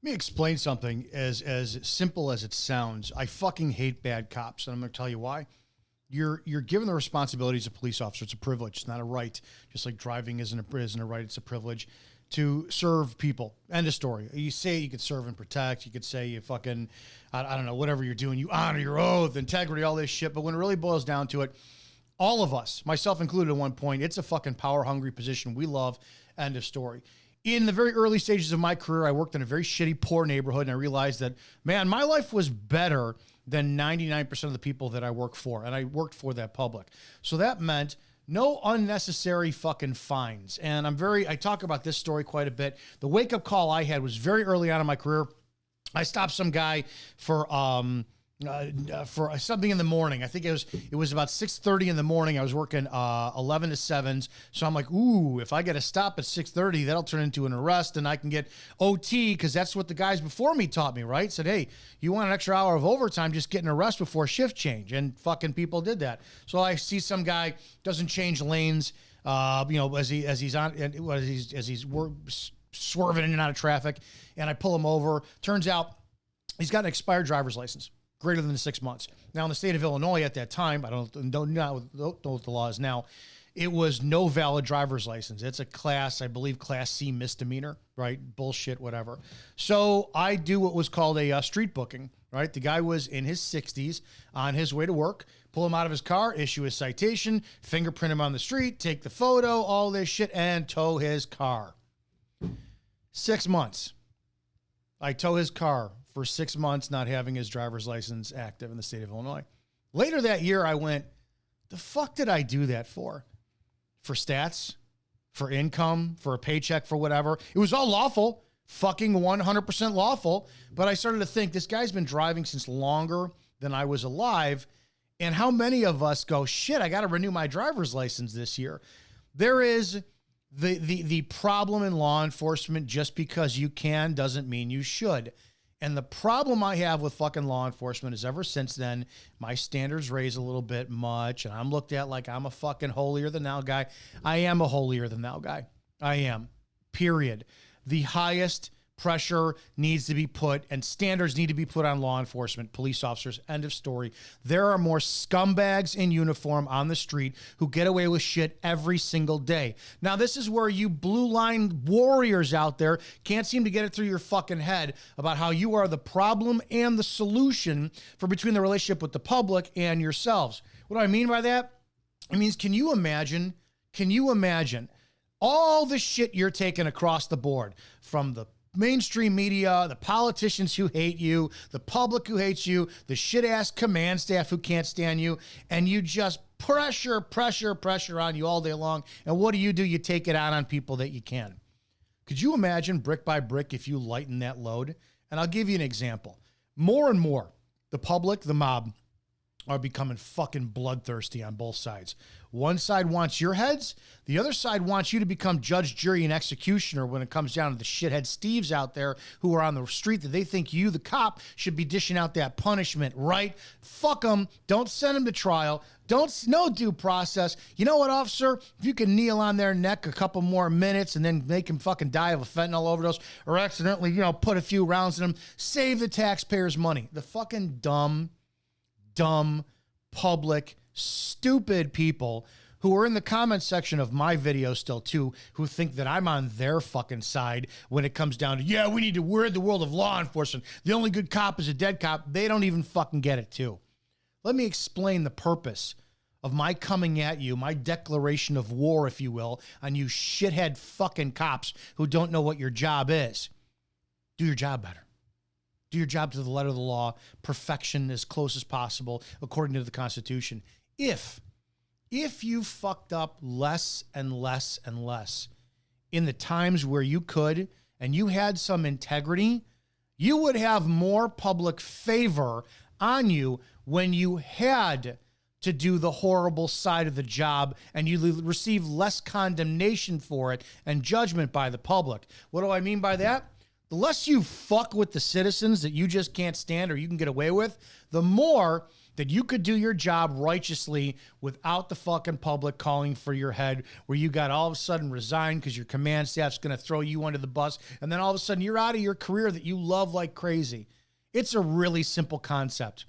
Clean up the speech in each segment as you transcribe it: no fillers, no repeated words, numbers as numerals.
Let me explain something as simple as it sounds. I fucking hate bad cops, and I'm going to tell you why. You're given the responsibilities of a police officer. It's a privilege. It's not a right. Just like driving isn't a right. It's a privilege to serve people. End of story. You say you could serve and protect. You could say you fucking, I don't know, whatever you're doing. You honor your oath, integrity, all this shit. But when it really boils down to it, all of us, myself included at one point, it's a fucking power-hungry position we love. End of story. In the very early stages of my career, I worked in a very shitty, poor neighborhood, and I realized that, man, my life was better than 99% of the people that I work for, and I worked for that public. So that meant no unnecessary fucking fines. And I talk about this story quite a bit. The wake-up call I had was very early on in my career. I stopped some guy for something in the morning. I think it was about 6:30 in the morning. I was working 11 to 7s. So I'm like, ooh, if I get a stop at 6:30, that'll turn into an arrest and I can get OT, because that's what the guys before me taught me, right? Said, hey, you want an extra hour of overtime, just get an arrest before shift change. And fucking people did that. So I see some guy doesn't change lanes, as he's swerving in and out of traffic, and I pull him over. Turns out he's got an expired driver's license, greater than 6 months. Now, in the state of Illinois at that time, I don't know what the law is now, it was no valid driver's license. It's a class C misdemeanor, right? Bullshit, whatever. So I do what was called a street booking, right? The guy was in his 60s on his way to work, pull him out of his car, issue his citation, fingerprint him on the street, take the photo, all this shit, and tow his car. 6 months. I tow his car for 6 months, not having his driver's license active in the state of Illinois. Later that year, I went, the fuck did I do that for? For stats? For income? For a paycheck? For whatever? It was all lawful, fucking 100% lawful. But I started to think, this guy's been driving since longer than I was alive. And how many of us go, shit, I got to renew my driver's license this year? There is the problem in law enforcement. Just because you can doesn't mean you should. And the problem I have with fucking law enforcement is ever since then, my standards raise a little bit much, and I'm looked at like I'm a fucking holier than thou guy. I am a holier than thou guy. I am. Period. The highest pressure needs to be put and standards need to be put on law enforcement, police officers. End of story. There are more scumbags in uniform on the street who get away with shit every single day. Now, this is where you blue line warriors out there can't seem to get it through your fucking head about how you are the problem and the solution for between the relationship with the public and yourselves. What do I mean by that? It means, can you imagine all the shit you're taking across the board from the mainstream media, the politicians who hate you, the public who hates you, the shit-ass command staff who can't stand you, and you just pressure on you all day long. And what do? You take it out on people that you can. Could you imagine brick by brick if you lighten that load? And I'll give you an example. More and more, the public, the mob, are becoming fucking bloodthirsty on both sides. One side wants your heads. The other side wants you to become judge, jury, and executioner when it comes down to the shithead Steves out there who are on the street that they think you, the cop, should be dishing out that punishment, right? Fuck them. Don't send them to trial. No due process. You know what, officer? If you can kneel on their neck a couple more minutes and then make them fucking die of a fentanyl overdose or accidentally, put a few rounds in them, save the taxpayers' money. The fucking dumb, public, stupid people who are in the comment section of my video still too, who think that I'm on their fucking side when it comes down to, we're in the world of law enforcement. The only good cop is a dead cop. They don't even fucking get it too. Let me explain the purpose of my coming at you, my declaration of war, if you will, on you shithead fucking cops who don't know what your job is. Do your job better. Do your job to the letter of the law, perfection as close as possible, according to the Constitution. If you fucked up less and less and less in the times where you could and you had some integrity, you would have more public favor on you when you had to do the horrible side of the job and you receive less condemnation for it and judgment by the public. What do I mean by that? The less you fuck with the citizens that you just can't stand or you can get away with, the more that you could do your job righteously without the fucking public calling for your head, where you got all of a sudden resigned because your command staff's going to throw you under the bus, and then all of a sudden you're out of your career that you love like crazy. It's a really simple concept.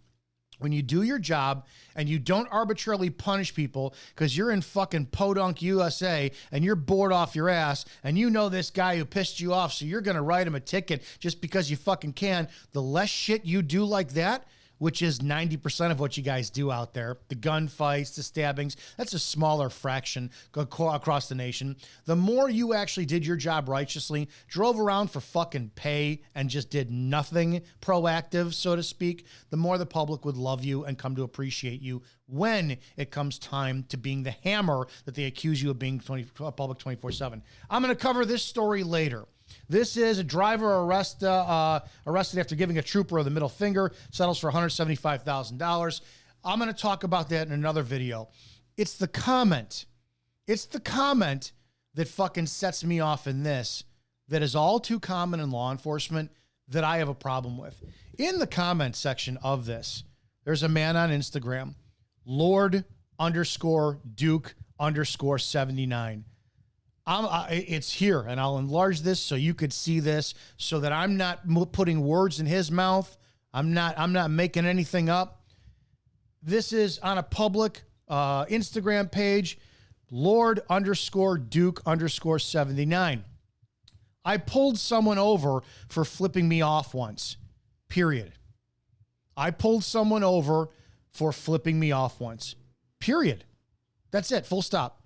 When you do your job and you don't arbitrarily punish people because you're in fucking Podunk, USA, and you're bored off your ass, and you know this guy who pissed you off, so you're going to write him a ticket just because you fucking can, the less shit you do like that, which is 90% of what you guys do out there, the gunfights, the stabbings, that's a smaller fraction across the nation. The more you actually did your job righteously, drove around for fucking pay and just did nothing proactive, so to speak, the more the public would love you and come to appreciate you when it comes time to being the hammer that they accuse you of being public 24/7. I'm going to cover this story later. This is a driver arrested after giving a trooper the middle finger, settles for $175,000. I'm going to talk about that in another video. It's the comment. It's the comment that fucking sets me off in this, that is all too common in law enforcement, that I have a problem with. In the comment section of this, there's a man on Instagram, Lord_Duke_79. It's here, and I'll enlarge this so you could see this, so that I'm not putting words in his mouth. I'm not making anything up. This is on a public Instagram page, Lord_Duke_79. I pulled someone over for flipping me off once, period. I pulled someone over for flipping me off once, period. That's it, full stop.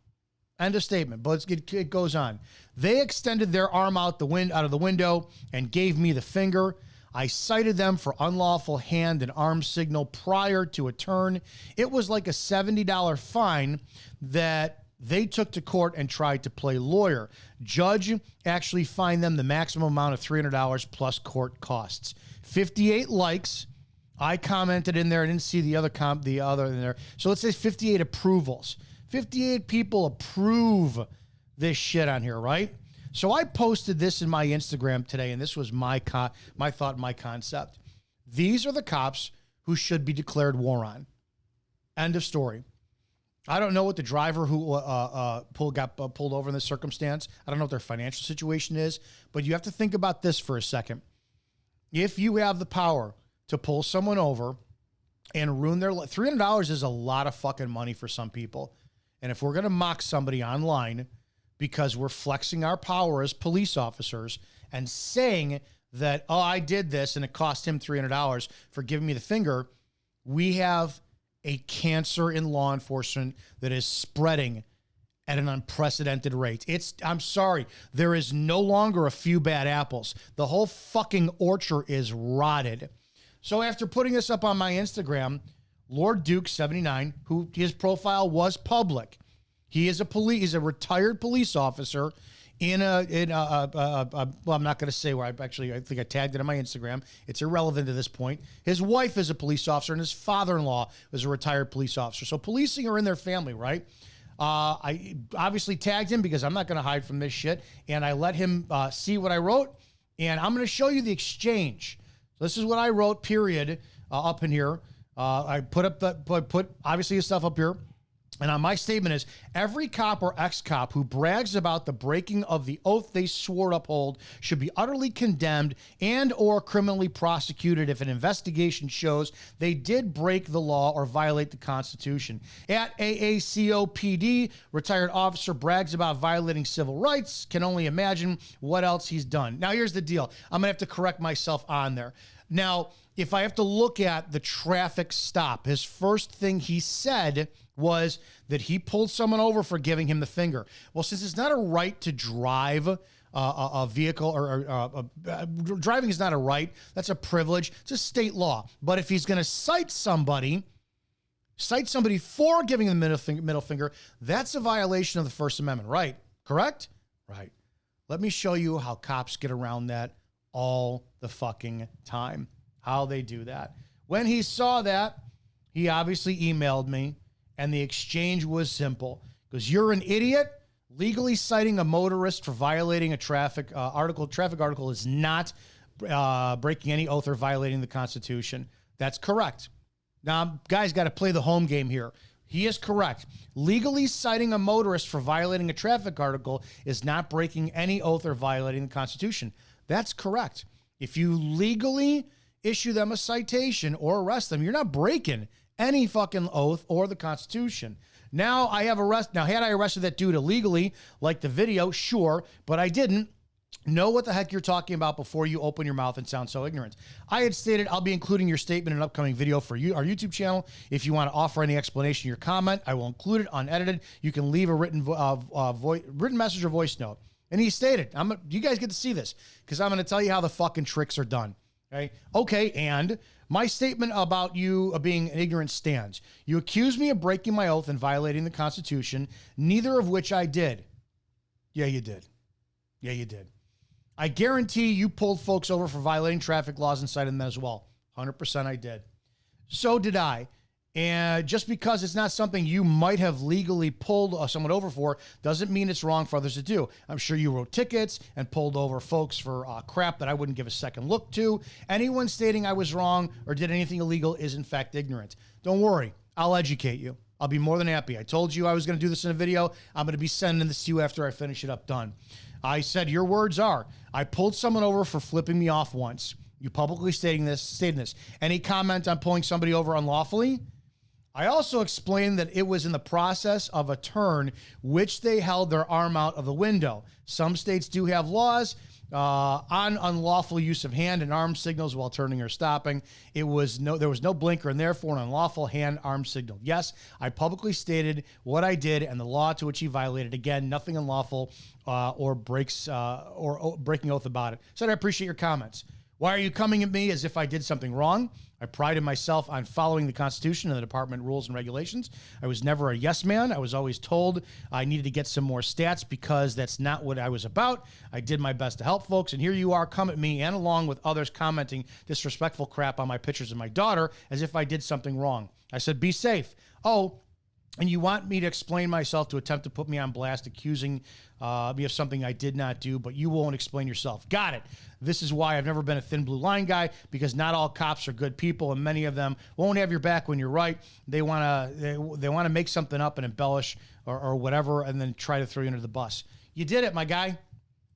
End of statement, but it goes on. They extended their arm out of the window and gave me the finger. I cited them for unlawful hand and arm signal prior to a turn. It was like a $70 fine that they took to court and tried to play lawyer. Judge actually fined them the maximum amount of $300 plus court costs. 58 likes. I commented in there. I didn't see the other in there. So let's say 58 approvals. 58 people approve this shit on here, right? So I posted this in my Instagram today, and this was my thought, my concept. These are the cops who should be declared war on. End of story. I don't know what the driver who got pulled over in this circumstance. I don't know what their financial situation is, but you have to think about this for a second. If you have the power to pull someone over and ruin their life, $300 is a lot of fucking money for some people. And if we're going to mock somebody online because we're flexing our power as police officers and saying that, oh, I did this and it cost him $300 for giving me the finger, we have a cancer in law enforcement that is spreading at an unprecedented rate. I'm sorry, there is no longer a few bad apples. The whole fucking orchard is rotted. So after putting this up on my Instagram, Lord Duke 79, who his profile was public, he's a retired police officer well, I'm not going to say where. I think I tagged it on my Instagram. It's irrelevant at this point. His wife is a police officer, and his father-in-law is a retired police officer. So policing are in their family, right? I obviously tagged him because I'm not going to hide from this shit, and I let him see what I wrote, and I'm going to show you the exchange. So this is what I wrote, period, up in here. I put obviously his stuff up here. And on my statement is, every cop or ex-cop who brags about the breaking of the oath they swore to uphold should be utterly condemned and or criminally prosecuted if an investigation shows they did break the law or violate the Constitution. At AACOPD, retired officer brags about violating civil rights. Can only imagine what else he's done. Now, here's the deal. I'm going to have to correct myself on there. Now, if I have to look at the traffic stop, his first thing he said was that he pulled someone over for giving him the finger. Well, since it's not a right to drive a vehicle, or driving is not a right, that's a privilege. It's a state law. But if he's going to cite somebody for giving him the middle finger, that's a violation of the First Amendment, right? Correct? Right. Let me show you how cops get around that all the fucking time, how they do that. When he saw that, he obviously emailed me. And the exchange was simple, because you're an idiot. Legally citing a motorist for violating a traffic article is not breaking any oath or violating the Constitution. That's correct. Now, guys, got to play the home game here. He is correct. Legally citing a motorist for violating a traffic article is not breaking any oath or violating the Constitution. That's correct. If you legally issue them a citation or arrest them, you're not breaking any fucking oath or the Constitution. Now I have Now, had I arrested that dude illegally, like the video, sure, but I didn't. Know what the heck you're talking about before you open your mouth and sound so ignorant. I had stated I'll be including your statement in an upcoming video for our YouTube channel. If you want to offer any explanation, your comment, I will include it unedited. You can leave a written message or voice note. And he stated, you guys get to see this because I'm going to tell you how the fucking tricks are done. Okay, and my statement about you being ignorant stands. You accuse me of breaking my oath and violating the Constitution, neither of which I did. Yeah, you did. Yeah, you did. I guarantee you pulled folks over for violating traffic laws and cited them as well. 100% I did. So did I. And just because it's not something you might have legally pulled someone over for doesn't mean it's wrong for others to do. I'm sure you wrote tickets and pulled over folks for crap that I wouldn't give a second look to. Anyone stating I was wrong or did anything illegal is in fact ignorant. Don't worry. I'll educate you. I'll be more than happy. I told you I was going to do this in a video. I'm going to be sending this to you after I finish it up done. I said, your words are, I pulled someone over for flipping me off once. You publicly stating this. Any comment on pulling somebody over unlawfully? I also explained that it was in the process of a turn, which they held their arm out of the window. Some states do have laws on unlawful use of hand and arm signals while turning or stopping. There was no blinker and therefore an unlawful hand-arm signal. Yes, I publicly stated what I did and the law to which he violated. Again, nothing unlawful or breaking oath about it. Said I appreciate your comments. Why are you coming at me as if I did something wrong? I prided myself on following the Constitution and the department rules and regulations. I was never a yes man. I was always told I needed to get some more stats because that's not what I was about. I did my best to help folks, and here you are, come at me and along with others commenting disrespectful crap on my pictures of my daughter as if I did something wrong. I said, be safe. Oh, and you want me to explain myself to attempt to put me on blast, accusing me of something I did not do, but you won't explain yourself. Got it. This is why I've never been a thin blue line guy, because not all cops are good people, and many of them won't have your back when you're right. They want to make something up and embellish or whatever, and then try to throw you under the bus. You did it, my guy.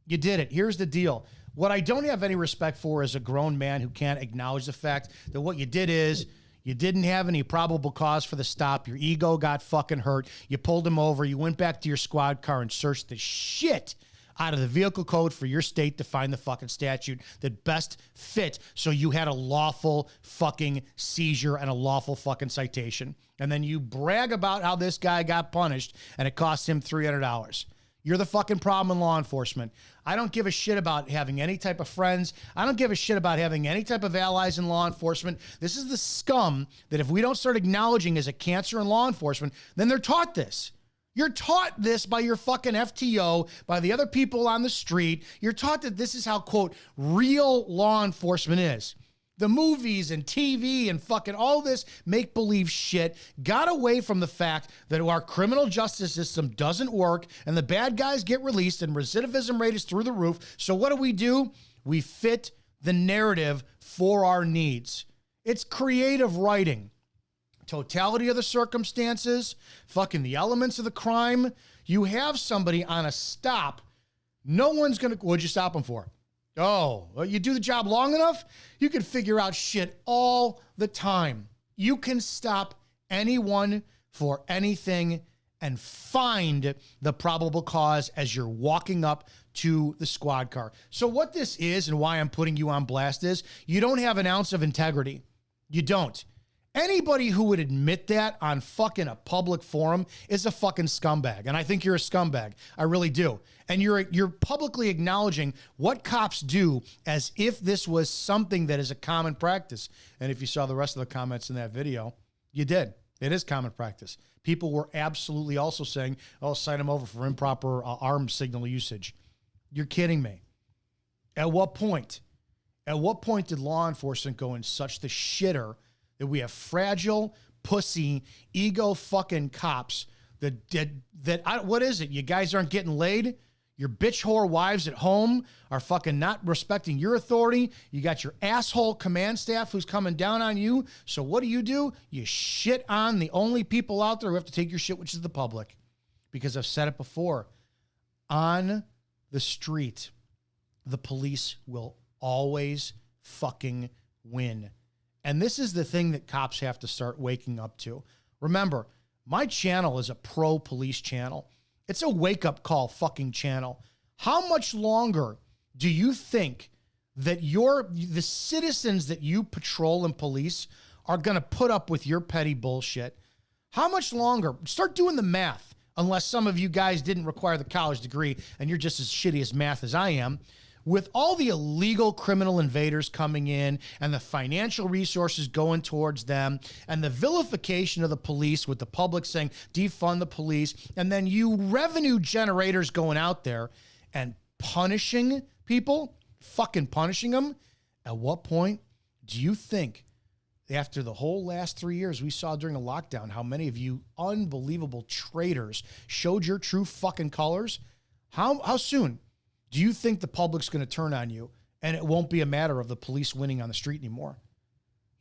You did it. Here's the deal. What I don't have any respect for is a grown man who can't acknowledge the fact that what you did is you didn't have any probable cause for the stop. Your ego got fucking hurt. You pulled him over. You went back to your squad car and searched the shit out of the vehicle code for your state to find the fucking statute that best fit. So you had a lawful fucking seizure and a lawful fucking citation. And then you brag about how this guy got punished and it cost him $300. You're the fucking problem in law enforcement. I don't give a shit about having any type of friends. I don't give a shit about having any type of allies in law enforcement. This is the scum that if we don't start acknowledging as a cancer in law enforcement, then they're taught this. You're taught this by your fucking FTO, by the other people on the street. You're taught that this is how, quote, real law enforcement is. The movies and TV and fucking all this make-believe shit got away from the fact that our criminal justice system doesn't work and the bad guys get released and recidivism rate is through the roof. So what do? We fit the narrative for our needs. It's creative writing. Totality of the circumstances, fucking the elements of the crime. You have somebody on a stop. No one's going to, what'd you stop them for? Oh, well, you do the job long enough, you can figure out shit all the time. You can stop anyone for anything and find the probable cause as you're walking up to the squad car. So what this is and why I'm putting you on blast is you don't have an ounce of integrity. You don't. Anybody who would admit that on fucking a public forum is a fucking scumbag. And I think you're a scumbag. I really do. And you're publicly acknowledging what cops do as if this was something that is a common practice. And if you saw the rest of the comments in that video, you did. It is common practice. People were absolutely also saying, oh, cite him over for improper arm signal usage. You're kidding me. At what point? At what point did law enforcement go in such the shitter that we have fragile, pussy, ego fucking cops that what is it? You guys aren't getting laid? Your bitch whore wives at home are fucking not respecting your authority. You got your asshole command staff who's coming down on you. So what do? You shit on the only people out there who have to take your shit, which is the public. Because I've said it before. On the street, the police will always fucking win. And this is the thing that cops have to start waking up to. Remember, my channel is a pro-police channel. It's a wake-up call fucking channel. How much longer do you think that the citizens that you patrol and police are going to put up with your petty bullshit? How much longer? Start doing the math, unless some of you guys didn't require the college degree and you're just as shitty as math as I am. With all the illegal criminal invaders coming in and the financial resources going towards them and the vilification of the police with the public saying defund the police, and then you revenue generators going out there and punishing people, fucking punishing them, at what point do you think, after the whole last 3 years we saw during the lockdown, how many of you unbelievable traitors showed your true fucking colors? How soon do you think the public's going to turn on you and it won't be a matter of the police winning on the street anymore?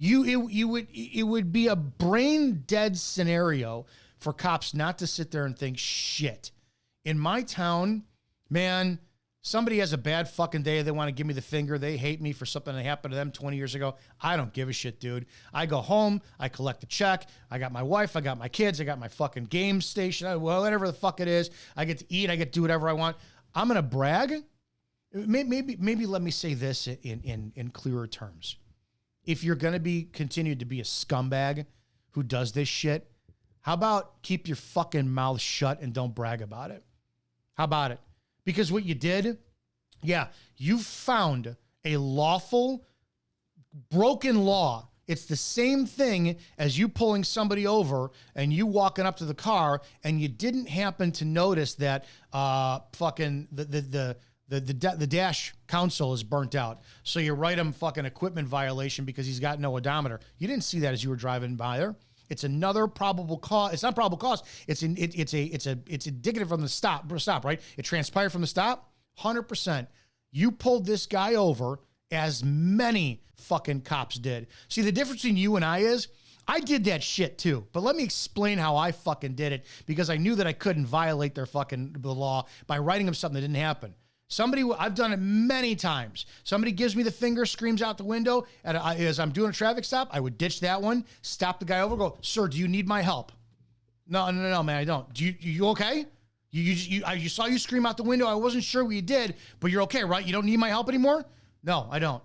It would be a brain dead scenario for cops not to sit there and think, shit, in my town, man, somebody has a bad fucking day. They want to give me the finger. They hate me for something that happened to them 20 years ago. I don't give a shit, dude. I go home. I collect the check. I got my wife. I got my kids. I got my fucking game station. Whatever the fuck it is. I get to eat. I get to do whatever I want. I'm going to brag. Maybe let me say this in clearer terms. If you're going to continue to be a scumbag who does this shit, how about keep your fucking mouth shut and don't brag about it? How about it? Because what you did, you found a lawful, broken law. It's the same thing as you pulling somebody over and you walking up to the car and you didn't happen to notice that fucking the dash console is burnt out. So you write him fucking equipment violation because he's got no odometer. You didn't see that as you were driving by there. It's another probable cause. It's not probable cause. It's indicative from the stop, right? It transpired from the stop. 100%. You pulled this guy over, as many fucking cops did. See, the difference between you and I is I did that shit too, but let me explain how I fucking did it, because I knew that I couldn't violate the law by writing them something that didn't happen. I've done it many times. Somebody gives me the finger, screams out the window, and as I'm doing a traffic stop, I would ditch that one, stop the guy over, go, sir, do you need my help? No, man, I don't. You okay? You saw you scream out the window. I wasn't sure what you did, but you're okay, right? You don't need my help anymore? No, I don't.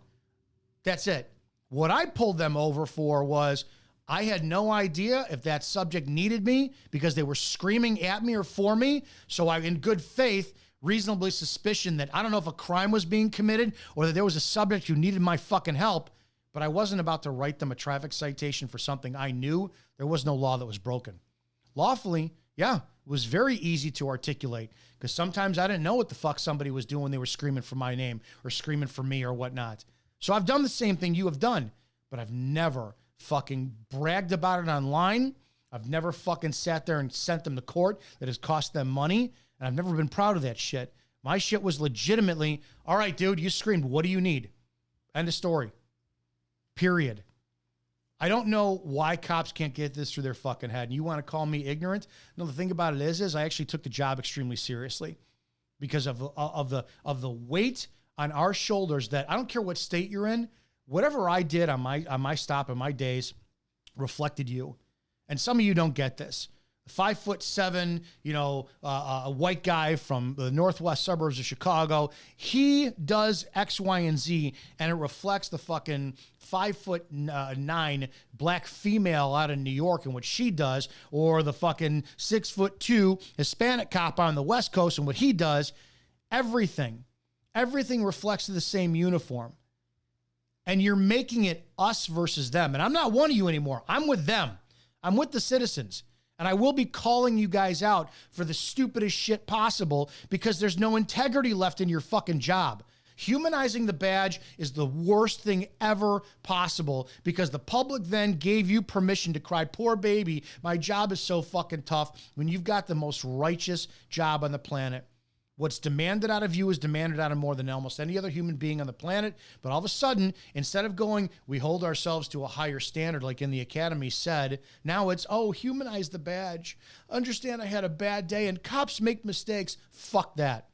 That's it. What I pulled them over for was I had no idea if that subject needed me because they were screaming at me or for me. So I, in good faith, reasonably suspicion that I don't know if a crime was being committed or that there was a subject who needed my fucking help, but I wasn't about to write them a traffic citation for something I knew there was no law that was broken. Lawfully, it was very easy to articulate because sometimes I didn't know what the fuck somebody was doing when they were screaming for my name or screaming for me or whatnot. So I've done the same thing you have done, but I've never fucking bragged about it online. I've never fucking sat there and sent them to court that has cost them money, and I've never been proud of that shit. My shit was legitimately, all right, dude, you screamed, what do you need? End of story. Period. I don't know why cops can't get this through their fucking head. And you want to call me ignorant? No, the thing about it is I actually took the job extremely seriously because of the weight on our shoulders that I don't care what state you're in, whatever I did on my stop and my days reflected you. And some of you don't get this. 5'7", a white guy from the northwest suburbs of Chicago. He does X, Y, and Z, and it reflects the fucking 5'9" black female out of New York and what she does, or the fucking 6'2" Hispanic cop on the West Coast and what he does. Everything reflects the same uniform. And you're making it us versus them. And I'm not one of you anymore. I'm with them. I'm with the citizens. And I will be calling you guys out for the stupidest shit possible because there's no integrity left in your fucking job. Humanizing the badge is the worst thing ever possible because the public then gave you permission to cry, poor baby, my job is so fucking tough, when you've got the most righteous job on the planet. What's demanded out of you is demanded out of more than almost any other human being on the planet. But all of a sudden, instead of going, we hold ourselves to a higher standard, like in the academy said, now it's, oh, humanize the badge. Understand I had a bad day and cops make mistakes. Fuck that.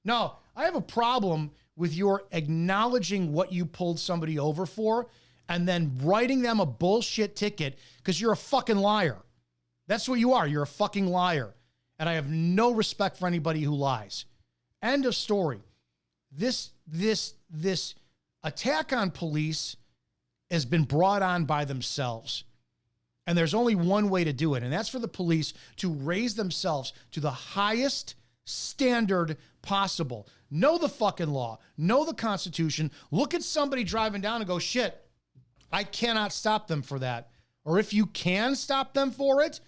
No, I have a problem with your acknowledging what you pulled somebody over for and then writing them a bullshit ticket because you're a fucking liar. That's what you are. You're a fucking liar. And I have no respect for anybody who lies. End of story. This attack on police has been brought on by themselves. And there's only one way to do it, and that's for the police to raise themselves to the highest standard possible. Know the fucking law. Know the Constitution. Look at somebody driving down and go, shit, I cannot stop them for that. Or if you can stop them for it,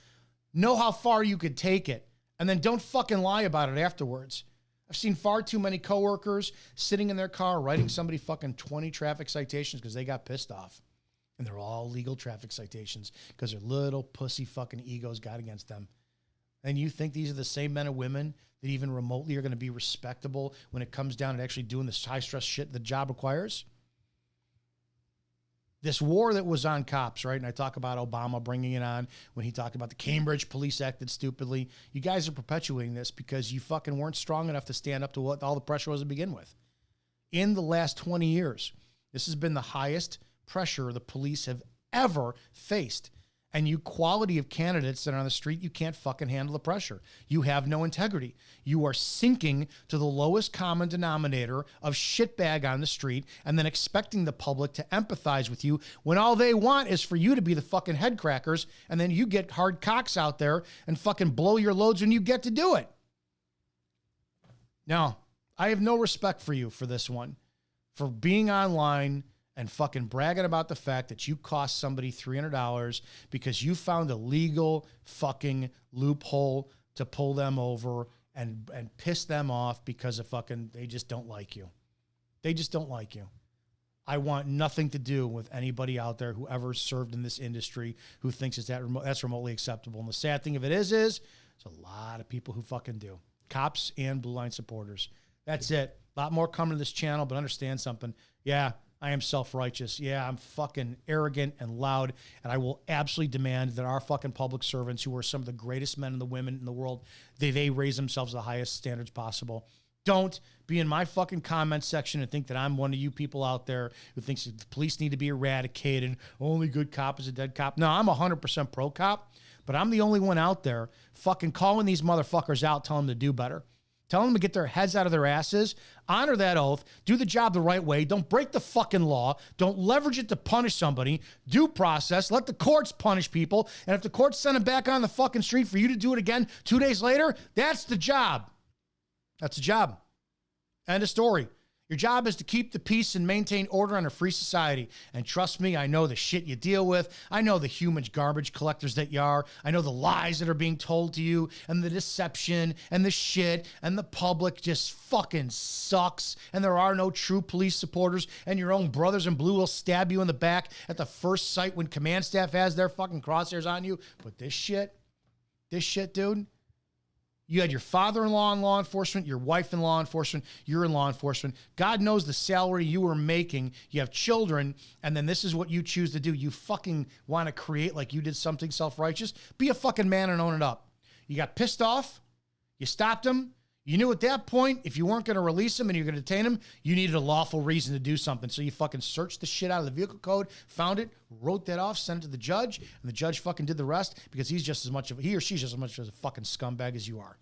know how far you could take it. And then don't fucking lie about it afterwards. I've seen far too many coworkers sitting in their car writing somebody fucking 20 traffic citations because they got pissed off. And they're all legal traffic citations because their little pussy fucking egos got against them. And you think these are the same men and women that even remotely are going to be respectable when it comes down to actually doing this high-stress shit the job requires? This war that was on cops, right? And I talk about Obama bringing it on when he talked about the Cambridge Police acted stupidly. You guys are perpetuating this because you fucking weren't strong enough to stand up to what all the pressure was to begin with. In the last 20 years, this has been the highest pressure the police have ever faced. And you quality of candidates that are on the street, you can't fucking handle the pressure. You have no integrity. You are sinking to the lowest common denominator of shitbag on the street and then expecting the public to empathize with you when all they want is for you to be the fucking head crackers and then you get hard cocks out there and fucking blow your loads when you get to do it. Now, I have no respect for you for this one, for being online and fucking bragging about the fact that you cost somebody $300 because you found a legal fucking loophole to pull them over and piss them off because of fucking, they just don't like you. They just don't like you. I want nothing to do with anybody out there who ever served in this industry who thinks that's remotely acceptable. And the sad thing of it is there's a lot of people who fucking do. Cops and Blue Line supporters. That's it. A lot more coming to this channel, but understand something. Yeah, I am self-righteous. Yeah, I'm fucking arrogant and loud, and I will absolutely demand that our fucking public servants, who are some of the greatest men and the women in the world, they raise themselves to the highest standards possible. Don't be in my fucking comment section and think that I'm one of you people out there who thinks that the police need to be eradicated. Only good cop is a dead cop. No, I'm 100% pro cop, but I'm the only one out there fucking calling these motherfuckers out, telling them to do better. Tell them to get their heads out of their asses, honor that oath, do the job the right way, don't break the fucking law, don't leverage it to punish somebody, due process, let the courts punish people, and if the courts send them back on the fucking street for you to do it again 2 days later, that's the job. That's the job. End of story. Your job is to keep the peace and maintain order in a free society. And trust me, I know the shit you deal with. I know the human garbage collectors that you are. I know the lies that are being told to you and the deception and the shit and the public just fucking sucks. And there are no true police supporters and your own brothers in blue will stab you in the back at the first sight when command staff has their fucking crosshairs on you. But this shit, dude, you had your father-in-law in law enforcement, your wife in law enforcement, you're in law enforcement. God knows the salary you were making. You have children, and then this is what you choose to do. You fucking want to create like you did something self-righteous. Be a fucking man and own it up. You got pissed off. You stopped him. You knew at that point, if you weren't going to release him and you're going to detain him, you needed a lawful reason to do something. So you fucking searched the shit out of the vehicle code, found it, wrote that off, sent it to the judge, and the judge fucking did the rest because he or she's just as much of a fucking scumbag as you are.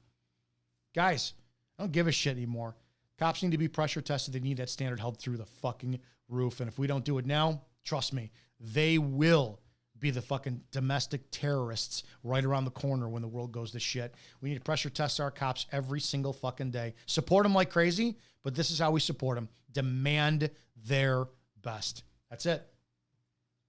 Guys, I don't give a shit anymore. Cops need to be pressure tested. They need that standard held through the fucking roof. And if we don't do it now, trust me, they will be the fucking domestic terrorists right around the corner when the world goes to shit. We need to pressure test our cops every single fucking day. Support them like crazy, but this is how we support them. Demand their best. That's it.